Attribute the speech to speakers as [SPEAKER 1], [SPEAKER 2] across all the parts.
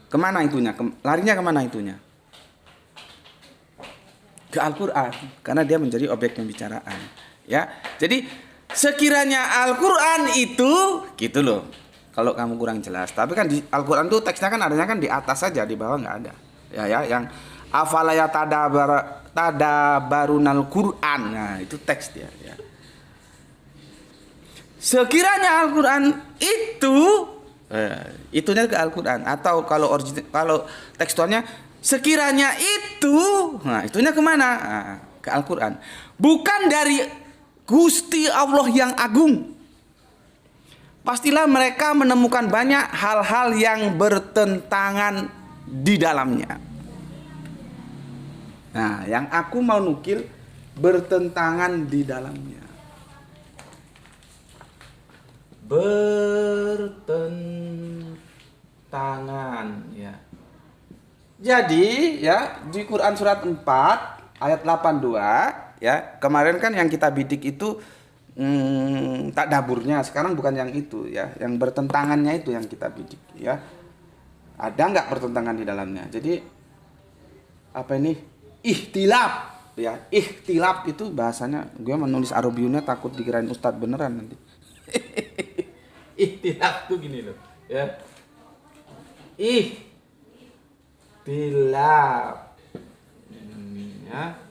[SPEAKER 1] Kemana itunya? Larinya kemana itunya? Ke Al-Quran, karena dia menjadi objek pembicaraan. Ya, jadi sekiranya Al-Quran itu, gitu loh. Kalau kamu kurang jelas, tapi kan di Al-Quran tuh teksnya kan adanya kan di atas saja, di bawah nggak ada. Ya, yang afalaya tadabarunal Quran, nah itu teks dia. Ya. Sekiranya Al-Quran itu, itunya ke Al-Quran, atau kalau tekstualnya sekiranya itu, nah itunya kemana? Nah, ke Al-Quran. Bukan dari Gusti Allah yang agung. Pastilah mereka menemukan banyak hal-hal yang bertentangan di dalamnya. Nah, yang aku mau nukil bertentangan di dalamnya. Bertentangan, ya. Jadi, ya, di Quran surat 4 ayat 82, ya. Kemarin kan yang kita bidik itu tadaburnya, sekarang bukan yang itu, ya. Yang bertentangannya itu yang kita bidik, ya. Ada nggak pertentangan di dalamnya? Jadi apa ini? Ikhtilaf, ya. Ikhtilaf itu bahasanya, gue menulis Arabiunnya takut dikirain ustadz beneran nanti. Ikhtilaf tuh gini loh, ya. Ikhtilaf, ya.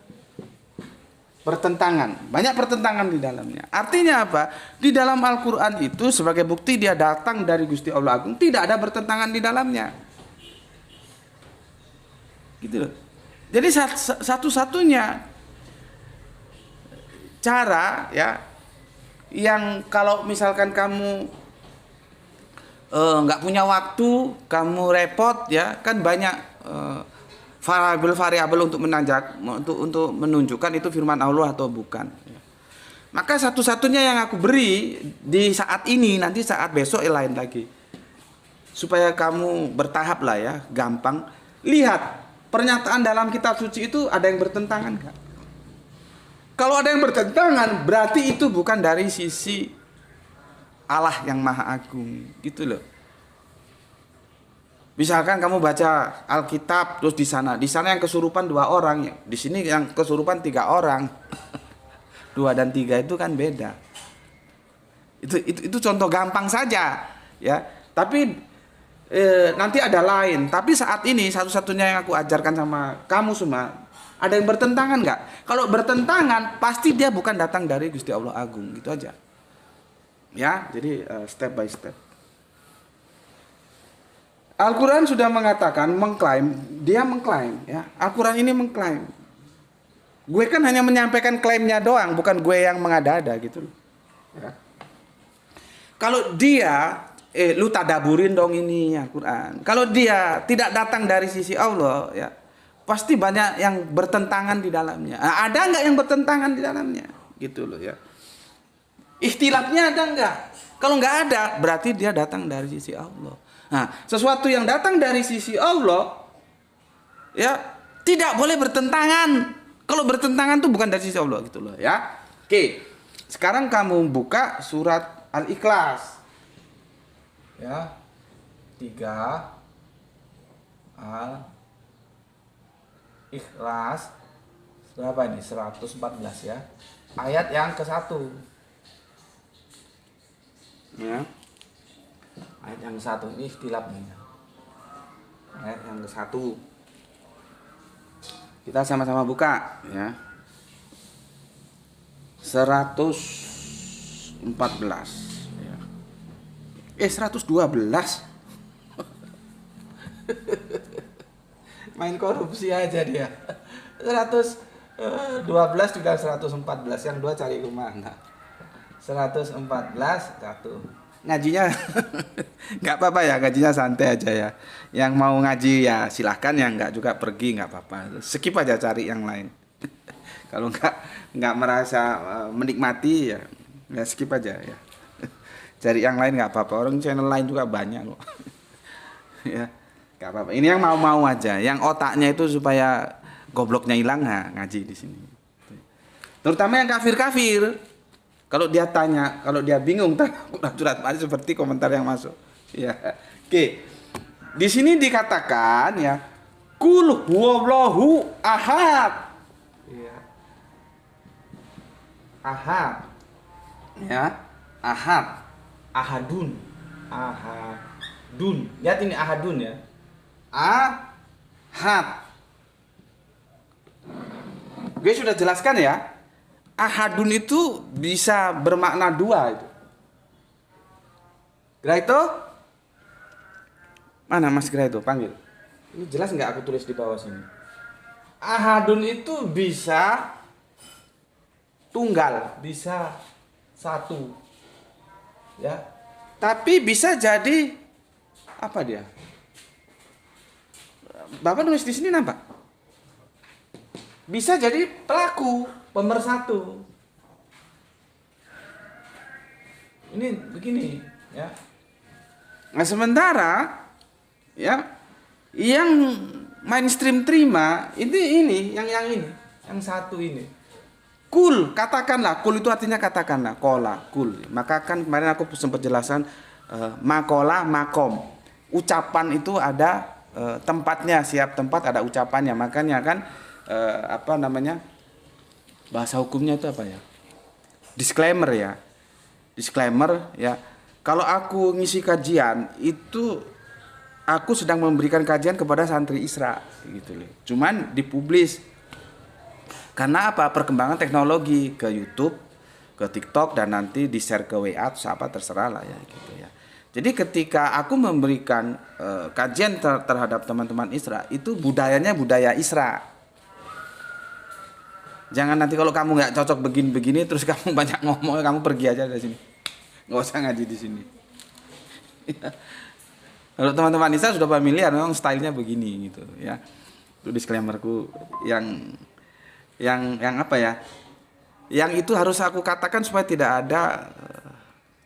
[SPEAKER 1] Pertentangan, banyak pertentangan di dalamnya. Artinya apa? Di dalam Al-Quran itu sebagai bukti dia datang dari Gusti Allah Agung, tidak ada pertentangan di dalamnya. Gitu loh. Jadi satu-satunya cara, ya, yang kalau misalkan kamu nggak punya waktu, kamu repot, ya, kan banyak variabel untuk untuk menunjukkan itu firman Allah atau bukan. Maka satu-satunya yang aku beri di saat ini, nanti saat besok lain lagi. Supaya kamu bertahap lah, ya, gampang. Lihat pernyataan dalam kitab suci itu ada yang bertentangan nggak? Kalau ada yang bertentangan, berarti itu bukan dari sisi Allah yang Maha Agung, gitu loh. Misalkan kamu baca Alkitab, terus di sana yang kesurupan 2 orang, di sini yang kesurupan 3 orang. 2 dan 3 itu kan beda. Itu contoh gampang saja, ya. Tapi nanti ada lain. Tapi saat ini satu-satunya yang aku ajarkan sama kamu semua, ada yang bertentangan nggak? Kalau bertentangan, pasti dia bukan datang dari Gusti Allah Agung, gitu aja. Ya, jadi step by step. Al-Quran sudah mengatakan, dia mengklaim, ya. Al-Quran ini mengklaim. Gue kan hanya menyampaikan klaimnya doang, bukan gue yang mengada-ada, gitu. Ya. Kalau dia, lu tadaburin dong ini Al-Quran. Kalau dia tidak datang dari sisi Allah, ya, pasti banyak yang bertentangan di dalamnya. Nah, ada nggak yang bertentangan di dalamnya? Gitu loh, ya. Ikhtilafnya ada nggak? Kalau nggak ada, berarti dia datang dari sisi Allah. Nah, sesuatu yang datang dari sisi Allah, ya, tidak boleh bertentangan. Kalau bertentangan itu bukan dari sisi Allah, gitu loh, ya. Oke, sekarang kamu buka surat Al-Ikhlas, ya, 3 Al-Ikhlas berapa ini? 114, ya. Ayat yang ke-1, ya. Ayat yang ke-1 ini ikhtilafnya. Ayat yang ke-1. Kita sama-sama buka, ya. 114, ya. 112. Main korupsi aja dia. 112 juga 114, yang 2 cari kemana? 114, 1. Ngajinya nggak apa-apa ya, ngajinya santai aja ya. Yang mau ngaji ya silahkan, yang nggak juga pergi, nggak apa-apa. Skip aja, cari yang lain. Kalau nggak merasa menikmati ya skip aja ya. Cari yang lain nggak apa-apa. Orang channel lain juga banyak kok. Ya nggak apa-apa. Ini yang mau aja. Yang otaknya itu supaya gobloknya hilang, ngaji di sini. Terutama yang kafir-kafir. Kalau dia bingung, curhat seperti komentar yang masuk. Ya, oke. Di sini dikatakan ya, kul huwallahu ahad. Ya. Ahad. Ya, ahad. Ahadun. Ahadun. Lihat ini ahadun ya. Ahad. Gue sudah jelaskan ya. Ahadun itu bisa bermakna dua itu. Graito? Mana Mas Graito? Panggil. Ini jelas nggak aku tulis di bawah sini? Ahadun itu bisa tunggal, bisa satu. Ya. Tapi bisa jadi apa dia? Bapak nulis di sini nampak? Bisa jadi pelaku, pemersatu. Ini begini, ya. Nah, sementara ya yang mainstream terima ini yang satu ini. Kul, katakanlah, kul itu artinya katakanlah, kola, kul. Maka kan kemarin aku sempat jelaskan makola, makom. Ucapan itu ada tempatnya, siap tempat ada ucapannya. Makanya kan apa namanya? Bahasa hukumnya itu apa ya? Disclaimer ya. Disclaimer ya. Kalau aku ngisi kajian itu aku sedang memberikan kajian kepada santri Isra gitu loh. Cuman dipublis. Karena apa? Perkembangan teknologi ke YouTube, ke TikTok dan nanti di-share ke WA atau apa terserah lah ya gitu ya. Jadi ketika aku memberikan kajian terhadap teman-teman Isra, itu budayanya budaya Isra. Jangan nanti kalau kamu nggak cocok begini-begini terus kamu banyak ngomong, kamu pergi aja dari sini. Nggak usah ngaji di sini. Kalau teman-teman Isra sudah familiar, memang stylenya begini gitu ya. Itu disclaimerku yang apa ya? Yang itu harus aku katakan supaya tidak ada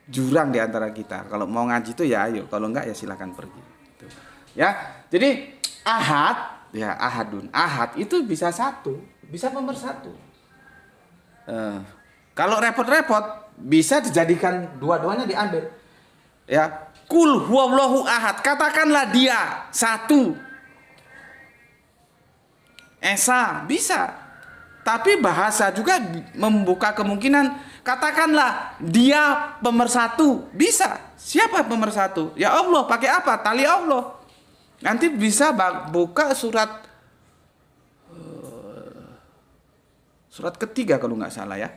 [SPEAKER 1] jurang di antara kita. Kalau mau ngaji itu ya ayo, kalau enggak ya silakan pergi. Gitu. Ya, jadi ahad, ya ahadun, ahad itu bisa satu, bisa pemersatu. Kalau repot-repot bisa dijadikan dua-duanya diambil. Ya, kul huwallahu ahad, katakanlah dia satu. Esa bisa. Tapi bahasa juga membuka kemungkinan, katakanlah dia pemersatu, bisa. Siapa pemersatu? Ya Allah, pakai apa? Tali Allah. Nanti bisa buka surat ketiga kalau nggak salah ya.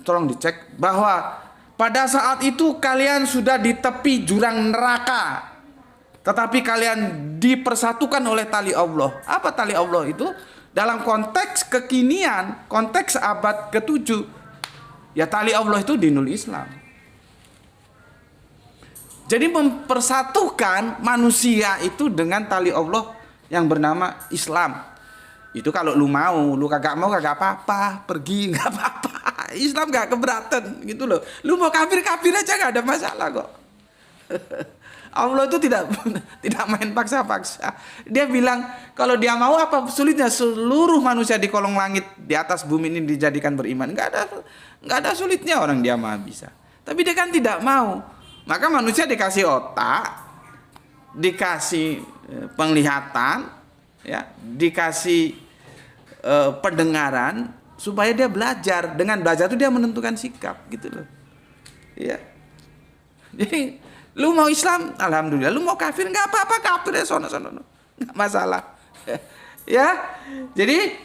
[SPEAKER 1] Tolong dicek bahwa pada saat itu kalian sudah di tepi jurang neraka, tetapi kalian dipersatukan oleh tali Allah. Apa tali Allah itu? Dalam konteks kekinian, konteks abad ke-7, ya tali Allah itu dinul Islam. Jadi mempersatukan manusia itu dengan tali Allah yang bernama Islam. Itu kalau lu mau, lu kagak mau kagak apa-apa, pergi nggak apa-apa. Islam nggak keberatan gitu loh. Lu mau kafir aja nggak ada masalah kok. Allah itu tidak main paksa-paksa. Dia bilang kalau dia mau apa sulitnya, seluruh manusia di kolong langit di atas bumi ini dijadikan beriman. Nggak ada sulitnya, orang dia maha bisa. Tapi dia kan tidak mau. Maka manusia dikasih otak, dikasih penglihatan, ya, dikasih pendengaran supaya dia belajar. Dengan belajar itu dia menentukan sikap gitu loh. Ya. Jadi lu mau Islam, alhamdulillah. Lu mau kafir, nggak apa-apa, kafir ya sono, nggak masalah. Ya, jadi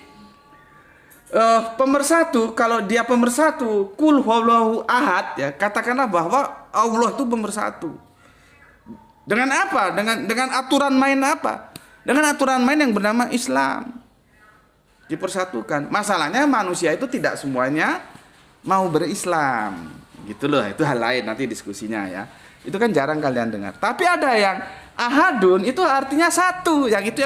[SPEAKER 1] pemersatu, kalau dia pemersatu, kul huwallahu ahad, ya katakanlah bahwa Allah itu pemersatu. Dengan apa? Dengan aturan main apa? Dengan aturan main yang bernama Islam. Dipersatukan. Masalahnya manusia itu tidak semuanya mau berislam, gitu loh. Itu hal lain, nanti diskusinya ya. Itu kan jarang kalian dengar. Tapi ada yang ahadun itu artinya satu. Yang itu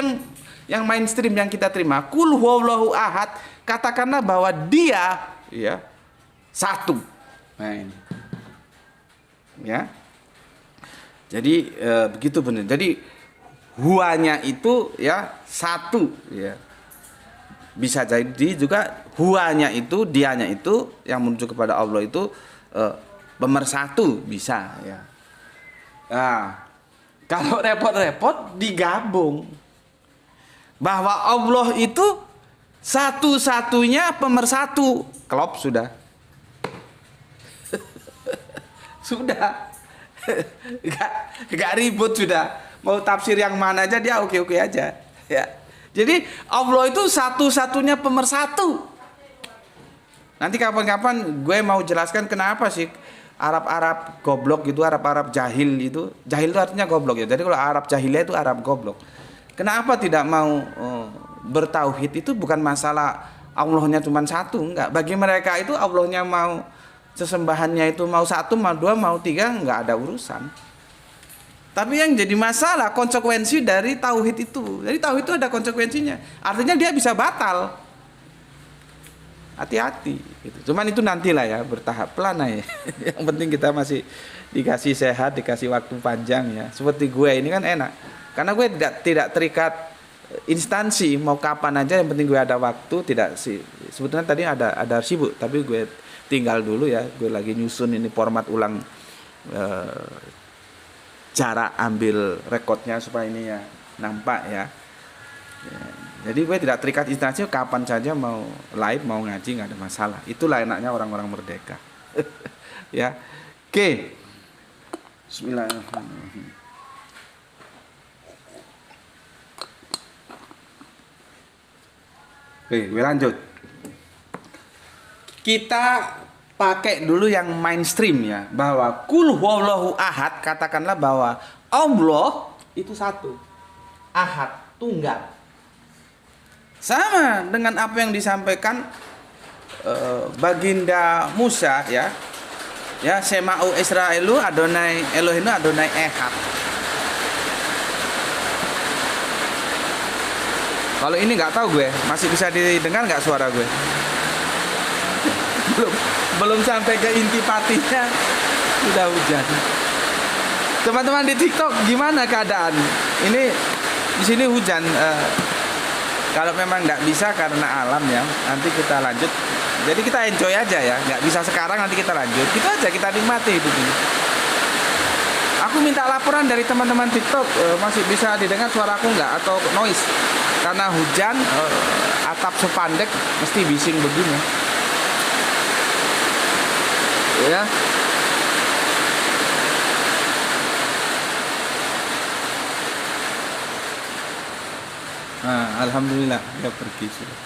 [SPEAKER 1] yang mainstream yang kita terima. Kul huwallahu ahad, katakanlah bahwa dia ya satu. Nah ini. Ya. Jadi begitu benar. Jadi huanya itu ya satu ya. Bisa jadi juga huanya itu, dianya itu yang menuju kepada Allah itu pemersatu bisa ya. Nah, Kalau repot-repot digabung. Bahwa Allah itu satu-satunya pemersatu. Klop sudah. Sudah. Gak ribut sudah. Mau tafsir yang mana aja dia oke-oke aja. Ya. Jadi Allah itu satu-satunya pemersatu. Nanti kapan-kapan gue mau jelaskan kenapa sih Arab-Arab goblok gitu, Arab-Arab jahil itu. Jahil itu artinya goblok ya. Jadi kalau Arab jahiliyah itu Arab goblok. Kenapa tidak mau bertauhid itu bukan masalah Allahnya cuma satu, enggak. Bagi mereka itu Allahnya mau sesembahannya itu mau satu, mau dua, mau tiga, enggak ada urusan. Tapi yang jadi masalah konsekuensi dari tauhid itu. Jadi tauhid itu ada konsekuensinya. Artinya dia bisa batal. Hati-hati. Gitu. Cuman itu nantilah ya, bertahap pelan aja. Yang penting kita masih dikasih sehat, dikasih waktu panjang ya. Seperti gue ini kan enak. Karena gue tidak terikat instansi mau kapan aja, yang penting gue ada waktu. Tidak sih, sebetulnya tadi ada sibuk, tapi gue tinggal dulu ya. Gue lagi nyusun ini format ulang cara ambil rekodnya supaya ini ya nampak ya. Jadi gue tidak terikat instansi, kapan saja mau live mau ngaji nggak ada masalah. Itulah enaknya orang-orang merdeka. Ya, oke. Bismillahirrahmanirrahim. Oke, gue lanjut. Kita pakai dulu yang mainstream ya, bahwa kul huwallahu ahad, katakanlah bahwa Allah itu satu, ahad, tunggal. Sama dengan apa yang disampaikan baginda Musa ya. Ya, sema'u Israelu Adonai Elohinu Adonai Ehad. Kalau ini nggak tahu gue, masih bisa didengar nggak suara gue? belum sampai ke intipatinya sudah hujan. Teman-teman di TikTok gimana keadaan? Ini di sini hujan. Kalau memang nggak bisa karena alam ya, nanti kita lanjut. Jadi kita enjoy aja ya, nggak bisa sekarang, nanti kita lanjut. Gitu aja, kita nikmati hidup ini. Aku minta laporan dari teman-teman TikTok, masih bisa didengar suara aku nggak atau noise? Karena hujan, atap sepandek mesti bising begini. Ya. Nah, alhamdulillah dia pergi sudah.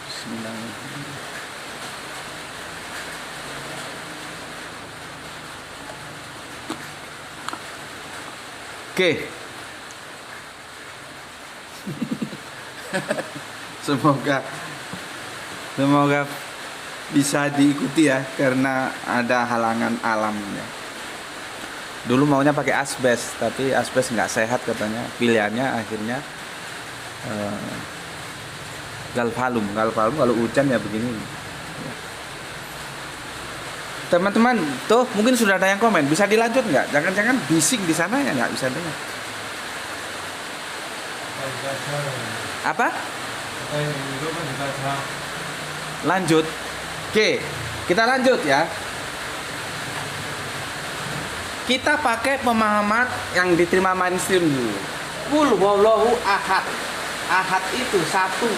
[SPEAKER 1] Bismillahirrahmanirrahim. Oke. Semoga bisa diikuti ya, karena ada halangan alam ya. Dulu maunya pakai asbes, tapi asbes nggak sehat katanya. Pilihannya akhirnya galvalum kalau hujan ya begini. Teman-teman, tuh mungkin sudah ada yang komen. Bisa dilanjut nggak? Jangan-jangan bising di sana ya nggak bisa dengar. Apa? Lanjut. Oke, kita lanjut ya. Kita pakai pemahaman yang diterima mainstream dulu. Qul huwallahu ahad. Ahad itu satu.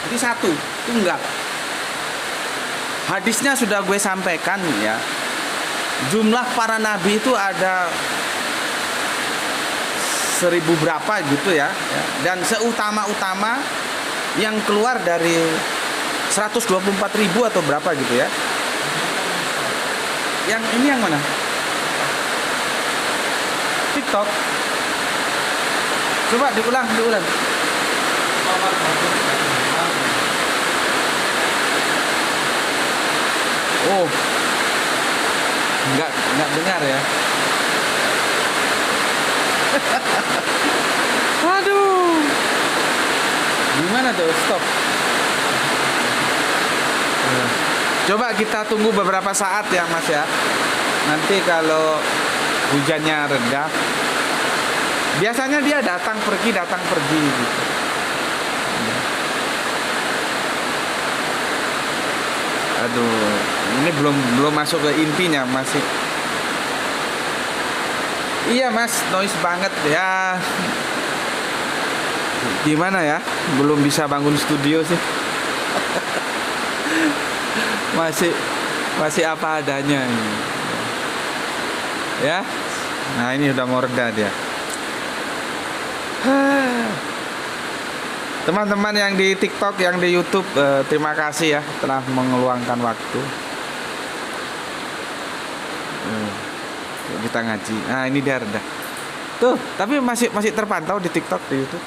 [SPEAKER 1] Jadi satu, tunggal. Hadisnya sudah gue sampaikan ya. Jumlah para nabi itu ada 1000 berapa gitu ya. Dan seutama-utama yang keluar dari 124.000 atau berapa gitu ya. Yang ini yang mana? TikTok. Coba diulang. Oh, nggak dengar ya. Aduh, gimana tuh? Stop. Coba kita tunggu beberapa saat ya Mas ya. Nanti kalau hujannya reda, biasanya dia datang pergi gitu. Aduh, ini belum masuk ke intinya, masih Iya mas, noise banget ya. Gimana ya? Belum bisa bangun studio sih. Masih masih apa adanya ini. Ya. Nah ini udah mau reda dia. Teman-teman yang di TikTok, yang di YouTube, terima kasih ya telah mengeluangkan waktu. Kita ngaji. Nah ini dia reda. Tuh, tapi masih terpantau di TikTok, di YouTube.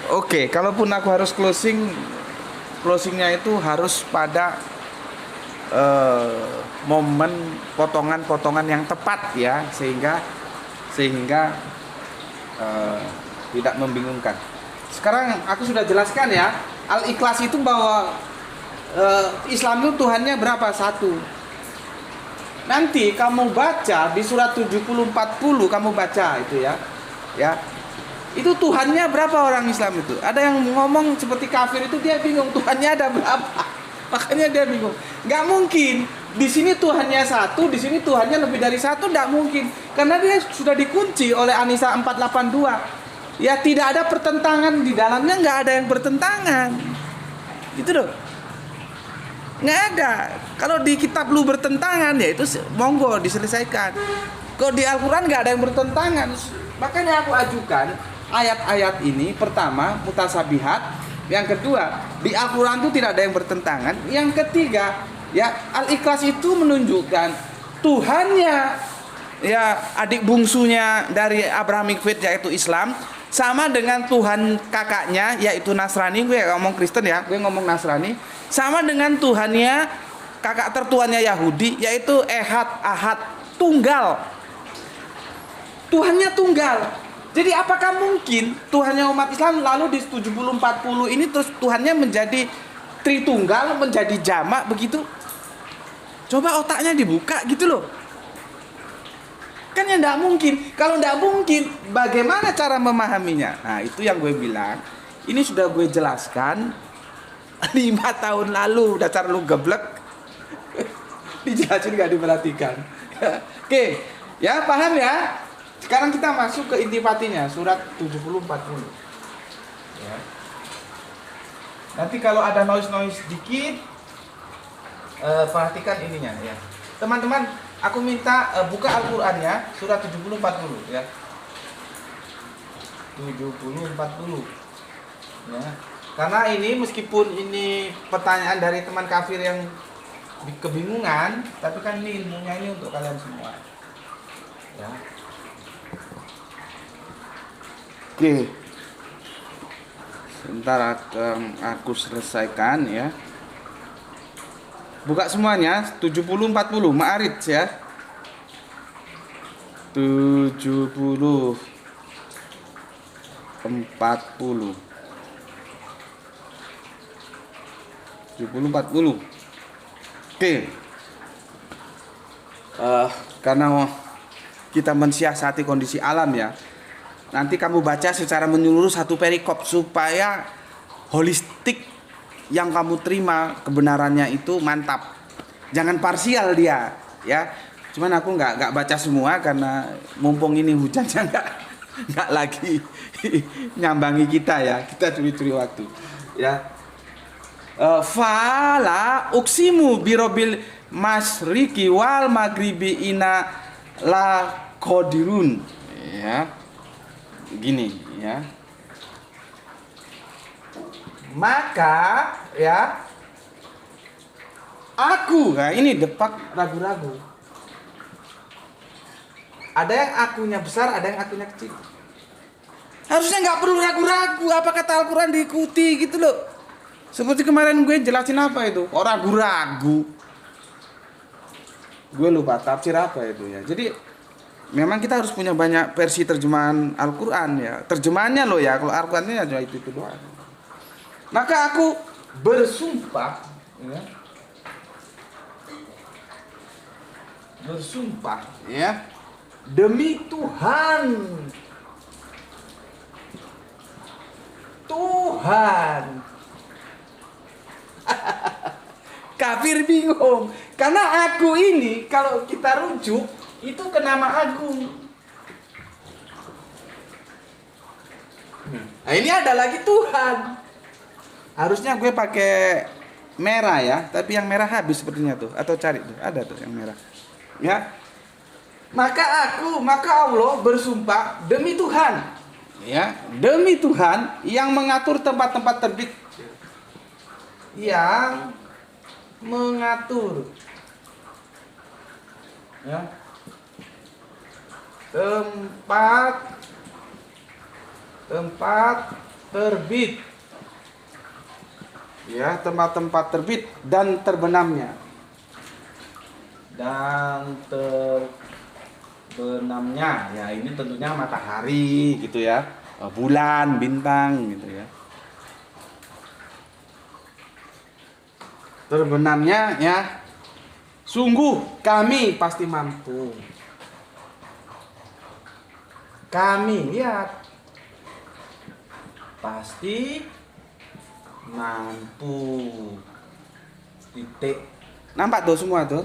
[SPEAKER 1] Oke, kalaupun aku harus closingnya itu harus pada momen potongan-potongan yang tepat ya, sehingga tidak membingungkan. Sekarang aku sudah jelaskan ya, Al-Ikhlas itu bahwa Islam itu Tuhannya berapa? Satu. Nanti kamu baca di surat 70-40 kamu baca itu ya. Ya. Itu Tuhannya berapa orang Islam itu? Ada yang ngomong seperti kafir itu dia bingung Tuhannya ada berapa. Makanya dia bingung. Nggak mungkin. Di sini Tuhannya satu, di sini Tuhannya lebih dari satu, nggak mungkin. Karena dia sudah dikunci oleh An-Nisa 482. Ya tidak ada pertentangan di dalamnya, nggak ada yang bertentangan. Gitu loh. Nggak ada. Kalau di kitab lu bertentangan ya itu monggo diselesaikan. Kalau di Al-Quran nggak ada yang bertentangan. Makanya aku ajukan ayat-ayat ini, pertama mutasabihat, yang kedua di Al-Quran itu tidak ada yang bertentangan, yang ketiga ya Al-Ikhlas itu menunjukkan Tuhannya ya adik bungsunya dari Abrahamic Faith yaitu Islam sama dengan Tuhan kakaknya yaitu Nasrani. Gue ngomong Kristen ya, gue ngomong Nasrani, sama dengan Tuhannya kakak tertuanya Yahudi yaitu Ehad, Ahad, tunggal. Tuhannya tunggal. Jadi apakah mungkin Tuhannya umat Islam lalu di 70-40 ini terus Tuhannya menjadi tritunggal, menjadi jamak begitu? Coba otaknya dibuka gitu loh. Kan ya enggak mungkin. Kalau enggak mungkin, bagaimana cara memahaminya? Nah, itu yang gue bilang. Ini sudah gue jelaskan 5 tahun lalu, dasar lu geblek. Dijelasin enggak diperhatikan. Oke, ya paham ya? Sekarang kita masuk ke intipatinya, surat 70-40. Ya. Nanti kalau ada noise-noise dikit, perhatikan ininya ya. Teman-teman, aku minta buka Al-Quran ya, surat 70-40 ya. 70-40 ya. Karena ini meskipun ini pertanyaan dari teman kafir yang kebingungan, tapi kan ini ilmunya ini untuk kalian semua. Ya. Oke. Sebentar aku selesaikan ya. Buka semuanya 70-40 Ma'arij ya. 70-40 70-40. Oke. Karena kita mensiasati kondisi alam ya. Nanti kamu baca secara menyeluruh satu perikop supaya holistik yang kamu terima kebenarannya itu mantap. Jangan parsial dia, ya. Cuman aku nggak baca semua karena mumpung ini hujannya nggak lagi nyambangi kita ya. Kita curi-curi waktu, ya. Fala uksimu birobil masriki wal magribi ina la qadirun, ya. Gini ya, maka ya aku, nah ini depak ragu-ragu, ada yang akunya besar, ada yang akunya kecil. Harusnya nggak perlu ragu-ragu, apa kata Al-Quran diikuti gitu loh. Seperti kemarin gue jelasin apa itu, kok ragu-ragu, gue lupa tafsir apa itu ya. Jadi memang kita harus punya banyak versi terjemahan Al-Quran ya. Terjemahannya loh ya. Kalau Al-Qurannya cuma itu doang. Maka aku bersumpah ya. Bersumpah ya. Demi Tuhan. Tuhan. kafir bingung. Karena aku ini kalau kita rujuk itu ke nama agung. Nah ini ada lagi Tuhan. Harusnya gue pakai merah ya, tapi yang merah habis sepertinya tuh. Atau cari tuh, ada tuh yang merah. Ya. Maka Allah bersumpah demi Tuhan. Ya, demi Tuhan yang mengatur tempat-tempat terbit. Yang mengatur. Ya. Tempat terbit. Ya, tempat-tempat terbit dan terbenamnya. Dan terbenamnya. Ya, ini tentunya matahari gitu ya. Bulan, bintang gitu ya. Terbenamnya ya. Sungguh kami pasti mampu. Kami lihat pasti mampu. Titik. Nampak tuh semua tuh?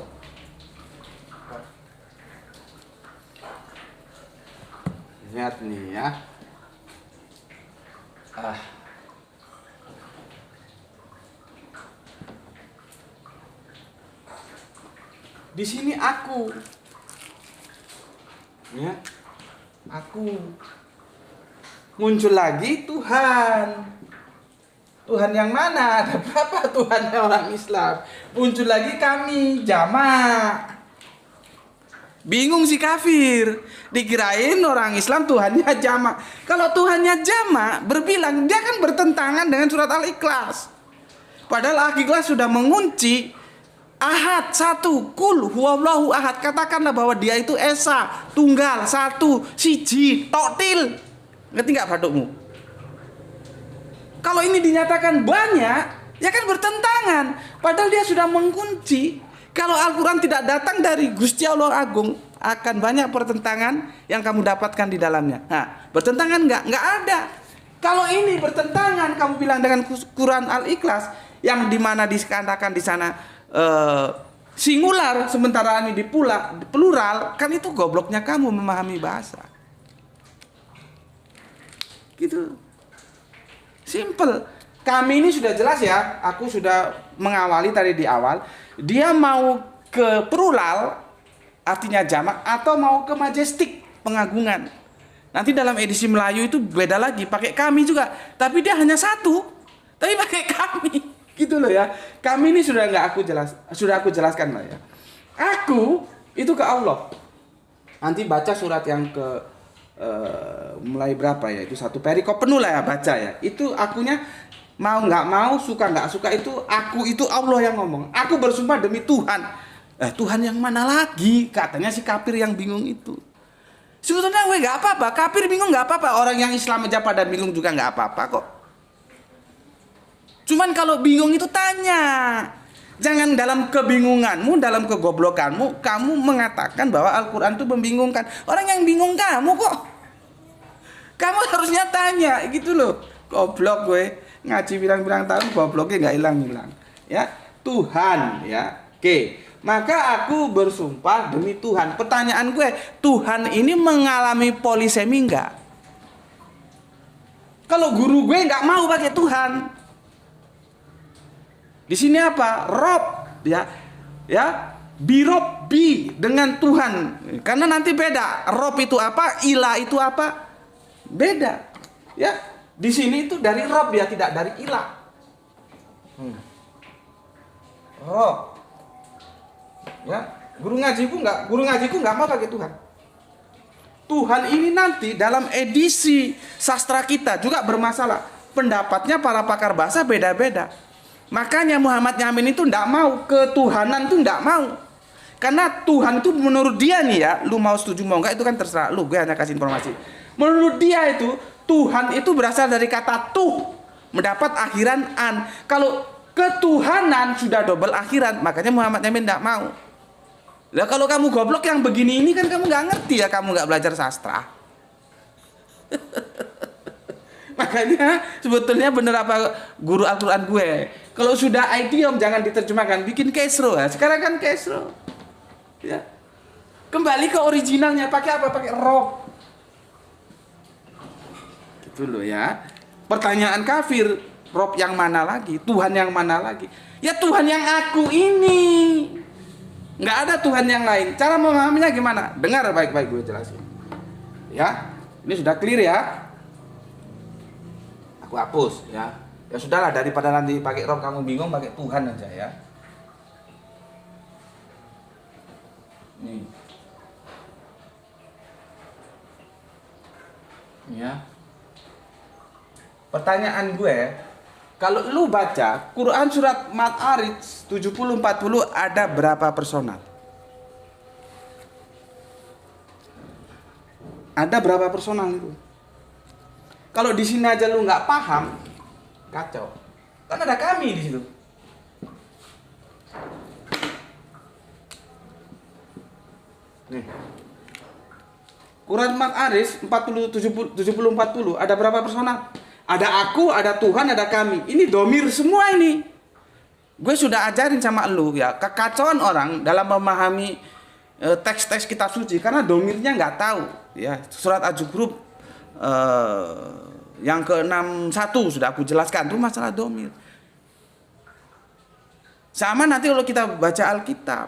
[SPEAKER 1] Lihat nih ya. Di sini aku. Ya. Aku. Muncul lagi Tuhan. Tuhan yang mana? Ada berapa Tuhan orang Islam? Muncul lagi kami, jamak. Bingung si kafir. Dikirain orang Islam Tuhannya jamak. Kalau Tuhannya jamak, berbilang, dia kan bertentangan dengan surat Al-Ikhlas. Padahal Al-Ikhlas sudah mengunci ahad, satu, kul huwallahu ahad. Katakanlah bahwa dia itu esa, tunggal, satu, siji, toktil. Ngerti nggak Fatukmu? Kalau ini dinyatakan banyak, ya kan bertentangan. Padahal dia sudah mengunci. Kalau Al-Quran tidak datang dari Gusti Allah Agung, akan banyak pertentangan yang kamu dapatkan di dalamnya. Nah, bertentangan nggak? Nggak ada. Kalau ini bertentangan, kamu bilang dengan Quran Al-Ikhlas, yang dimana dikatakan di sana singular, sementara ini di plural, kan itu gobloknya kamu memahami bahasa. Gitu. Simple. Kami ini sudah jelas ya. Aku sudah mengawali tadi di awal. Dia mau ke plural, artinya jamak, atau mau ke majestik, pengagungan. Nanti dalam edisi Melayu itu beda lagi, pakai kami juga. Tapi dia hanya satu, tapi pakai kami. Gitu loh ya. Kami ini sudah aku jelaskan lah ya. Aku itu ke Allah. Nanti baca surat yang ke mulai berapa ya, itu satu perikop penuh lah ya, baca ya. Itu akunya mau nggak mau, suka nggak suka, itu aku itu Allah yang ngomong. Aku bersumpah demi Tuhan. Tuhan yang mana lagi? Katanya si kafir yang bingung itu. Sebetulnya gue nggak apa-apa, kafir bingung nggak apa-apa, orang yang Islam aja pada bingung juga nggak apa-apa kok. Cuman kalau bingung itu tanya. Jangan dalam kebingunganmu, dalam kegoblokanmu, kamu mengatakan bahwa Al-Quran itu membingungkan. Orang yang bingung kamu kok. Kamu harusnya tanya, gitu loh. Goblok gue, ngaji bilang-bilang tahun, gobloknya nggak hilang-hilang. Ya, Tuhan, ya. Oke, maka aku bersumpah demi Tuhan. Pertanyaan gue, Tuhan ini mengalami polisemi nggak? Kalau guru gue nggak mau pakai Tuhan. Di sini apa? Rob, ya, birob bi dengan Tuhan. Karena nanti beda. Rob itu apa? Ilah itu apa? Beda. Ya, di sini itu dari Rob ya, tidak dari ilah. Rob. Ya, guru ngajiku nggak mau pakai Tuhan. Tuhan ini nanti dalam edisi sastra kita juga bermasalah. Pendapatnya para pakar bahasa beda-beda. Makanya Muhammad Yamin itu tidak mau, ketuhanan itu tidak mau. Karena Tuhan itu menurut dia nih ya, lu mau setuju mau enggak itu kan terserah lu, gue hanya kasih informasi. Menurut dia itu, Tuhan itu berasal dari kata tuh, mendapat akhiran an. Kalau ketuhanan sudah double akhiran, makanya Muhammad Yamin tidak mau. Lah kalau kamu goblok yang begini ini kan kamu nggak ngerti ya, kamu nggak belajar sastra. Makanya sebetulnya bener apa guru Al-Quran gue, Kalau sudah idiom jangan diterjemahkan, bikin kesro. Ya. Sekarang kan kesro. Ya. Kembali ke originalnya, pakai apa? Pakai rob. Gitu loh ya. Pertanyaan kafir, rob yang mana lagi? Tuhan yang mana lagi? Ya Tuhan yang aku ini. Nggak ada Tuhan yang lain. Cara memahaminya gimana? Dengar baik-baik gue jelasin. Ya, ini sudah clear ya. Aku hapus ya. Ya sudahlah, daripada nanti pakai rob kamu bingung, pakai Tuhan aja ya. Nih. Ya. Pertanyaan gue, kalau lu baca Quran surat Ma'arij 70-40 ada berapa personal? Ada berapa personal itu? Kalau di sini aja lu nggak paham, kacau. Kan ada kami di situ. Nih. Quran Ma'arij 70-40 ada berapa personal? Ada aku, ada Tuhan, ada kami. Ini domir semua ini. Gue sudah ajarin sama lu ya, kekacauan orang dalam memahami teks-teks kitab suci karena domirnya nggak tahu ya. Surat Az-Zukhruf yang ke-61 sudah aku jelaskan, itu masalah domir. Sama nanti kalau kita baca Alkitab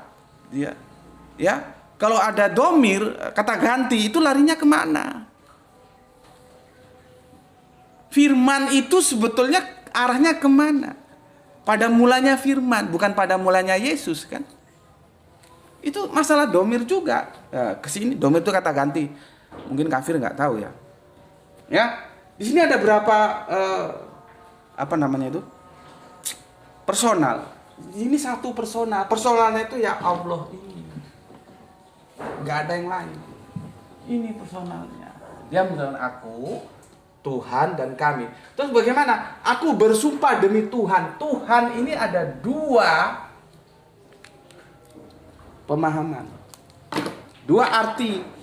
[SPEAKER 1] ya, kalau ada domir kata ganti itu larinya kemana? Firman itu sebetulnya arahnya kemana? Pada mulanya firman, bukan pada mulanya Yesus kan? Itu masalah domir juga. Ya, kesini domir itu kata ganti. Mungkin kafir nggak tahu ya. Ya, di sini ada berapa apa namanya itu? Personal. Ini satu personal. Personalnya itu ya Allah ini. Nggak ada yang lain. Ini personalnya. Dia bilang aku, Tuhan dan kami. Terus bagaimana? Aku bersumpah demi Tuhan. Tuhan ini ada dua pemahaman. Dua arti.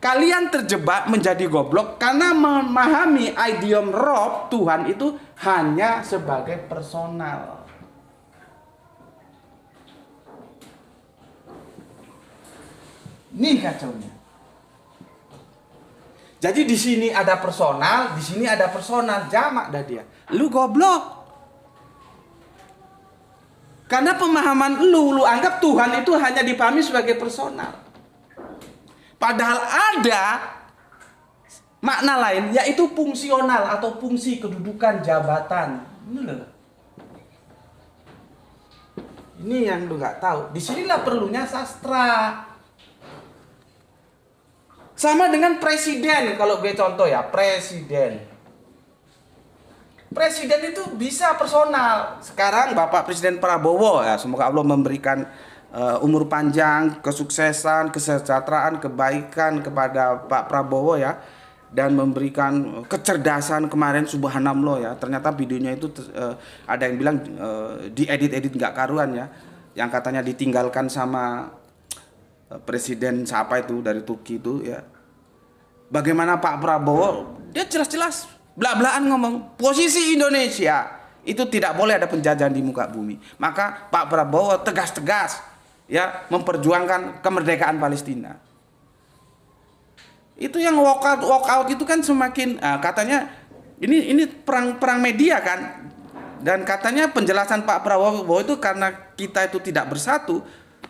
[SPEAKER 1] Kalian terjebak menjadi goblok karena memahami idiom Rob Tuhan itu hanya sebagai personal. Ini kacaunya. Jadi di sini ada personal, di sini ada personal, jamak dah dia. Lu goblok. Karena pemahaman lu anggap Tuhan itu hanya dipahami sebagai personal. Padahal ada makna lain, yaitu fungsional atau fungsi kedudukan jabatan. Ini yang lu nggak tahu. Disinilah perlunya sastra. Sama dengan presiden, kalau gue contoh ya, presiden. Presiden itu bisa personal. Sekarang Bapak Presiden Prabowo ya, semoga Allah memberikan umur panjang, kesuksesan, kesejahteraan, kebaikan kepada Pak Prabowo ya, dan memberikan kecerdasan kemarin subhanallah ya. Ternyata videonya itu ada yang bilang diedit-edit nggak karuan ya, yang katanya ditinggalkan sama presiden siapa itu dari Turki itu ya. Bagaimana Pak Prabowo, dia jelas-jelas belak-belakan ngomong posisi Indonesia itu tidak boleh ada penjajahan di muka bumi. Maka Pak Prabowo tegas-tegas ya memperjuangkan kemerdekaan Palestina. Itu yang walk out itu kan semakin katanya ini perang media kan. Dan katanya penjelasan Pak Prabowo itu karena kita itu tidak bersatu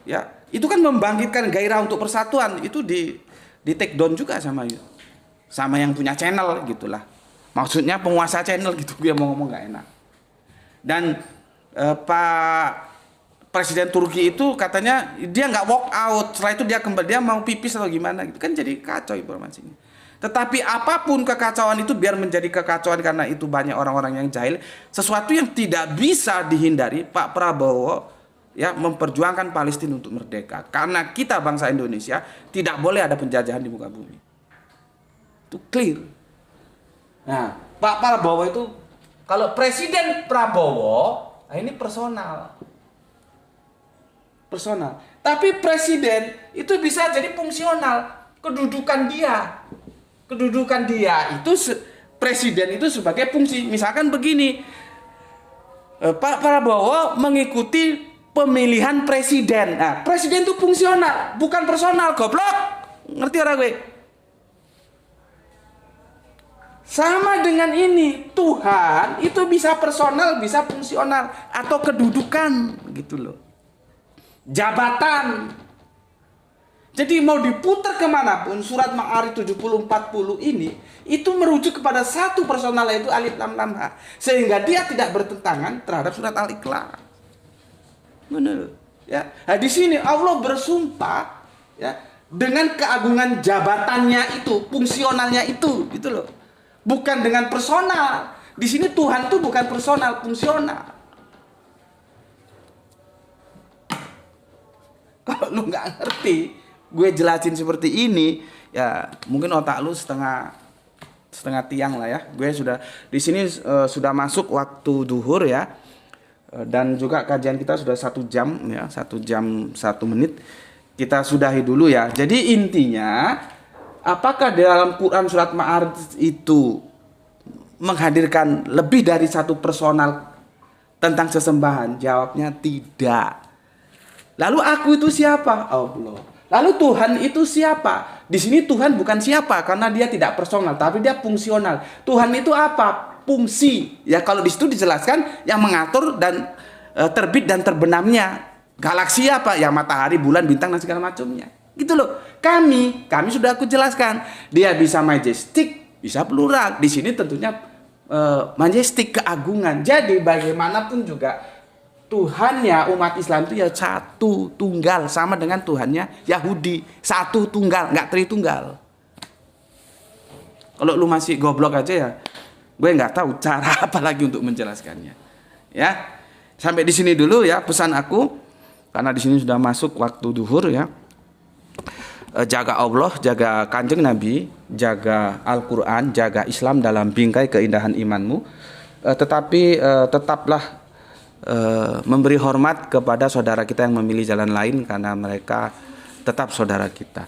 [SPEAKER 1] ya, itu kan membangkitkan gairah untuk persatuan. Itu di take down juga sama yang punya channel gitulah. Maksudnya penguasa channel gitu, dia mau ngomong nggak enak. Dan Pak Presiden Turki itu katanya dia nggak walk out, setelah itu dia kembali, dia mau pipis atau gimana gitu kan, jadi kacau informasinya. Tetapi apapun kekacauan itu biar menjadi kekacauan karena itu banyak orang-orang yang jahil, sesuatu yang tidak bisa dihindari. Pak Prabowo ya memperjuangkan Palestina untuk merdeka karena kita bangsa Indonesia tidak boleh ada penjajahan di muka bumi. Itu clear. Nah, Pak Prabowo itu kalau Presiden Prabowo, nah ini personal. Tapi presiden itu bisa jadi fungsional. Kedudukan dia itu presiden itu sebagai fungsi. Misalkan begini, Pak Prabowo mengikuti pemilihan presiden. Nah, presiden itu fungsional, bukan personal, goblok. Ngerti orang gue? Sama dengan ini, Tuhan itu bisa personal, bisa fungsional, atau kedudukan gitu loh. Jabatan. Jadi mau diputar kemanapun, surat Ma'arij 70-40 ini, itu merujuk kepada satu personal, yaitu Alif Lam Lam Ha. Sehingga dia tidak bertentangan terhadap surat Al-Ikhlas. Benar. Ya. Nah, di sini Allah bersumpah ya, dengan keagungan jabatannya itu, fungsionalnya itu, gitu loh. Bukan dengan personal. Di sini Tuhan itu bukan personal, fungsional. Kalau lu nggak ngerti, gue jelasin seperti ini, ya mungkin otak lu setengah tiang lah ya. Gue sudah di sini sudah masuk waktu duhur ya, dan juga kajian kita sudah 1 jam ya, 1 jam 1 menit. Kita sudahi dulu ya. Jadi intinya, apakah dalam Quran surat Ma'arij itu menghadirkan lebih dari satu personal tentang sesembahan? Jawabnya tidak. Lalu aku itu siapa? Allah. Lalu Tuhan itu siapa? Di sini Tuhan bukan siapa karena dia tidak personal, tapi dia fungsional. Tuhan itu apa? Fungsi. Ya kalau di situ dijelaskan yang mengatur dan terbit dan terbenamnya galaksi apa? Ya matahari, bulan, bintang dan segala macamnya. Gitu loh. Kami sudah aku jelaskan. Dia bisa majestik, bisa plural. Di sini tentunya majestik, keagungan. Jadi bagaimanapun juga Tuhannya umat Islam itu ya satu tunggal, sama dengan Tuhannya Yahudi, satu tunggal, nggak tritunggal. Kalau lu masih goblok aja ya, gue nggak tahu cara apa lagi untuk menjelaskannya. Ya, sampai di sini dulu ya pesan aku, karena di sini sudah masuk waktu duhur ya. Jaga Allah, jaga Kanjeng Nabi, jaga Al-Quran, jaga Islam dalam bingkai keindahan imanmu. Tetapi tetaplah memberi hormat kepada saudara kita yang memilih jalan lain, karena mereka tetap saudara kita.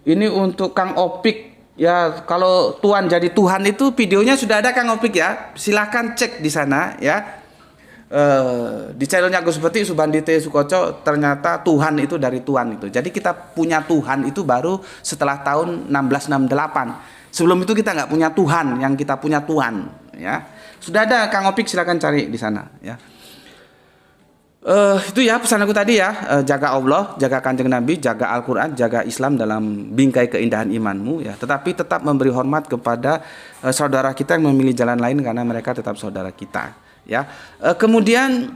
[SPEAKER 1] Ini untuk Kang Opik ya, kalau Tuhan jadi Tuhan itu videonya sudah ada Kang Opik ya, silahkan cek di sana ya. Di channelnya Gus Beti Subandite Sukoco, ternyata Tuhan itu dari Tuhan itu. Jadi kita punya Tuhan itu baru setelah tahun 1668. Sebelum itu kita nggak punya Tuhan, yang kita punya Tuhan ya. Sudah ada Kang Opik, silahkan cari di sana ya. Itu ya pesan aku tadi ya, jaga Allah, jaga Kanjeng Nabi, jaga Al-Quran, jaga Islam dalam bingkai keindahan imanmu ya. Tetapi tetap memberi hormat kepada saudara kita yang memilih jalan lain, karena mereka tetap saudara kita ya. Kemudian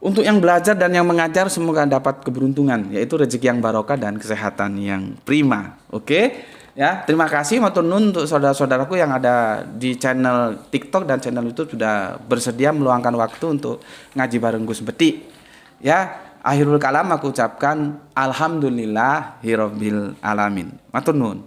[SPEAKER 1] untuk yang belajar dan yang mengajar, semoga dapat keberuntungan, yaitu rezeki yang barokah dan kesehatan yang prima. Oke ya, terima kasih matur nuwun untuk saudara-saudaraku yang ada di channel TikTok dan channel YouTube sudah bersedia meluangkan waktu untuk ngaji bareng Gus Beti. Ya, akhirul kalam aku ucapkan alhamdulillahirabbil alamin. Matur nuwun.